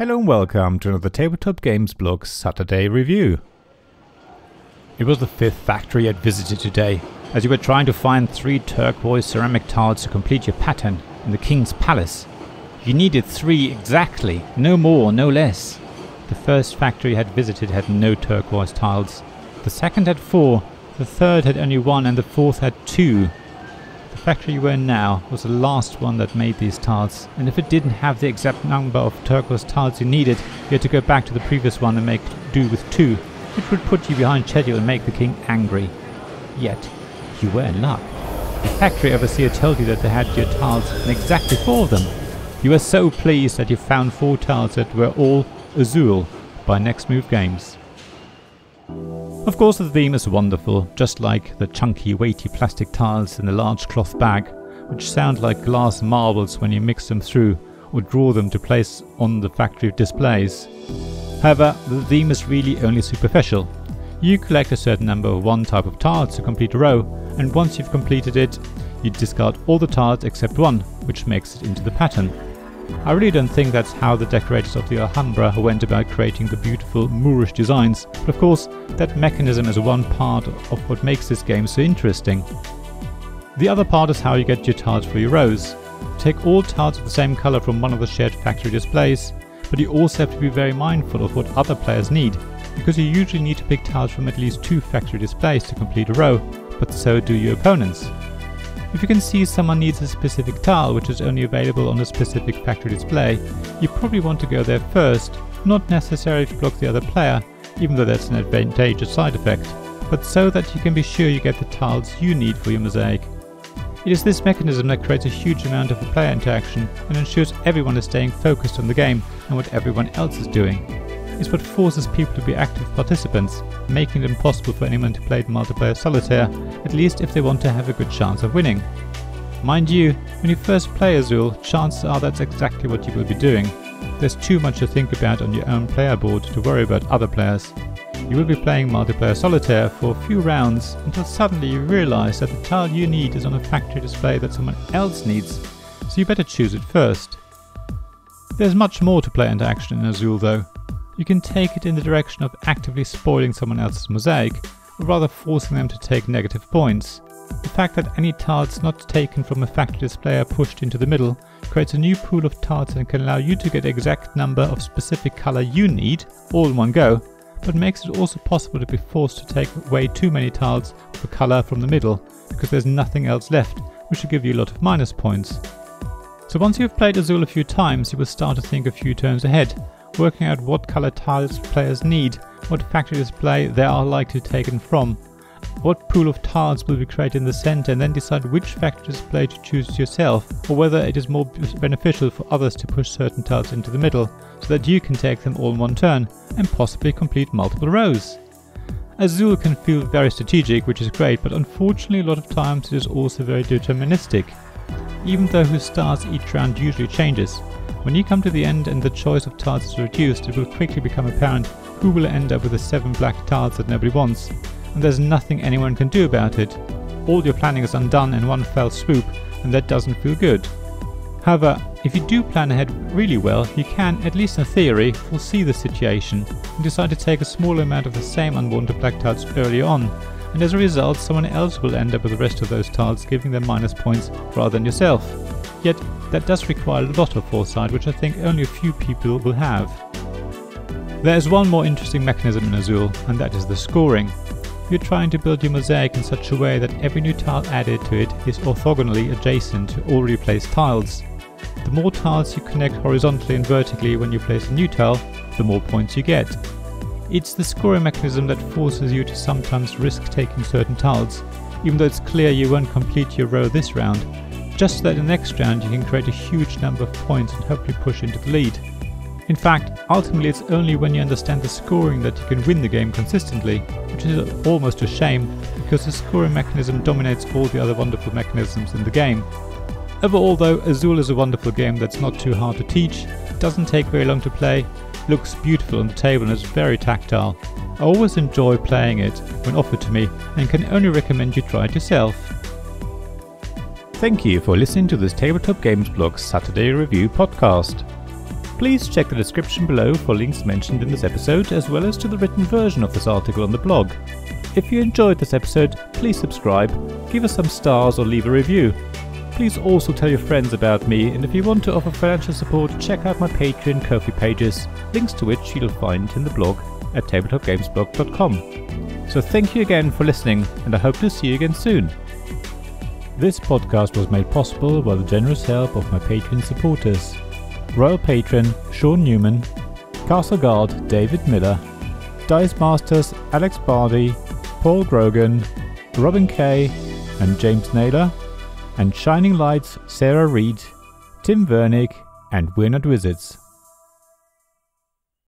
Hello and welcome to another Tabletop Games blog Saturday review. It was the fifth factory I'd visited today, as you were trying to find 3 turquoise ceramic tiles to complete your pattern in the King's Palace. You needed 3 exactly, no more, no less. The first factory I had visited had no turquoise tiles. The second had 4, the third had only 1 and the fourth had 2. The factory you were in now was the last one that made these tiles, and if it didn't have the exact number of turquoise tiles you needed, you had to go back to the previous one and make do with 2, which would put you behind schedule and make the king angry. Yet, you were in luck. The factory overseer told you that they had your tiles and exactly 4 of them. You were so pleased that you found 4 tiles that were all Azul by Next Move Games. Of course the theme is wonderful, just like the chunky weighty plastic tiles in the large cloth bag, which sound like glass marbles when you mix them through or draw them to place on the factory displays. However, the theme is really only superficial. You collect a certain number of one type of tiles to complete a row, and once you've completed it, you discard all the tiles except 1, which makes it into the pattern. I really don't think that's how the decorators of the Alhambra went about creating the beautiful Moorish designs, but of course that mechanism is one part of what makes this game so interesting. The other part is how you get your tiles for your rows. Take all tiles of the same color from one of the shared factory displays, but you also have to be very mindful of what other players need, because you usually need to pick tiles from at least 2 factory displays to complete a row, but so do your opponents. If you can see someone needs a specific tile which is only available on a specific factory display, you probably want to go there first, not necessarily to block the other player, even though that's an advantageous side effect, but so that you can be sure you get the tiles you need for your mosaic. It is this mechanism that creates a huge amount of player interaction and ensures everyone is staying focused on the game and what everyone else is doing. It's what forces people to be active participants, making it impossible for anyone to play multiplayer solitaire, at least if they want to have a good chance of winning. Mind you, when you first play Azul, chances are that's exactly what you will be doing. There's too much to think about on your own player board to worry about other players. You will be playing multiplayer solitaire for a few rounds until suddenly you realize that the tile you need is on a factory display that someone else needs, so you better choose it first. There's much more to player interaction in Azul though. You can take it in the direction of actively spoiling someone else's mosaic, or rather forcing them to take negative points. The fact that any tiles not taken from a factory display are pushed into the middle creates a new pool of tiles and can allow you to get the exact number of specific color you need, all in one go, but makes it also possible to be forced to take way too many tiles for color from the middle, because there's nothing else left, which will give you a lot of minus points. So once you've played Azul a few times, you will start to think a few turns ahead, working out what color tiles players need, what factory display they are likely taken from, what pool of tiles will be created in the center, and then decide which factory display to choose yourself, or whether it is more beneficial for others to push certain tiles into the middle, so that you can take them all in one turn, and possibly complete multiple rows. Azul can feel very strategic, which is great, but unfortunately a lot of times it is also very deterministic. Even though who starts each round usually changes, when you come to the end and the choice of tiles is reduced, it will quickly become apparent who will end up with the 7 black tiles that nobody wants, and there's nothing anyone can do about it. All your planning is undone in one fell swoop, and that doesn't feel good. However, if you do plan ahead really well, you can, at least in theory, foresee the situation and decide to take a small amount of the same unwanted black tiles earlier on, and as a result someone else will end up with the rest of those tiles, giving them minus points rather than yourself. Yet that does require a lot of foresight, which I think only a few people will have. There is one more interesting mechanism in Azul, and that is the scoring. You're trying to build your mosaic in such a way that every new tile added to it is orthogonally adjacent to already placed tiles. The more tiles you connect horizontally and vertically when you place a new tile, the more points you get. It's the scoring mechanism that forces you to sometimes risk taking certain tiles, even though it's clear you won't complete your row this round, just so that in the next round you can create a huge number of points and hopefully push into the lead. In fact, ultimately it's only when you understand the scoring that you can win the game consistently, which is almost a shame, because the scoring mechanism dominates all the other wonderful mechanisms in the game. Overall though, Azul is a wonderful game that's not too hard to teach, doesn't take very long to play, looks beautiful on the table and is very tactile. I always enjoy playing it when offered to me and can only recommend you try it yourself. Thank you for listening to this Tabletop Games blog Saturday review podcast. Please check the description below for links mentioned in this episode, as well as to the written version of this article on the blog. If you enjoyed this episode, please subscribe, give us some stars or leave a review. Please also tell your friends about me, and if you want to offer financial support, check out my Patreon and Ko-fi pages, links to which you'll find in the blog at tabletopgamesblog.com. So thank you again for listening, and I hope to see you again soon. This podcast was made possible by the generous help of my Patreon supporters: Royal Patron Sean Newman, Castle Guard David Miller, Dice Masters Alex Bardi, Paul Grogan, Robin Kay and James Naylor, and Shining Lights Sarah Reed, Tim Vernick, and We're Not Wizards.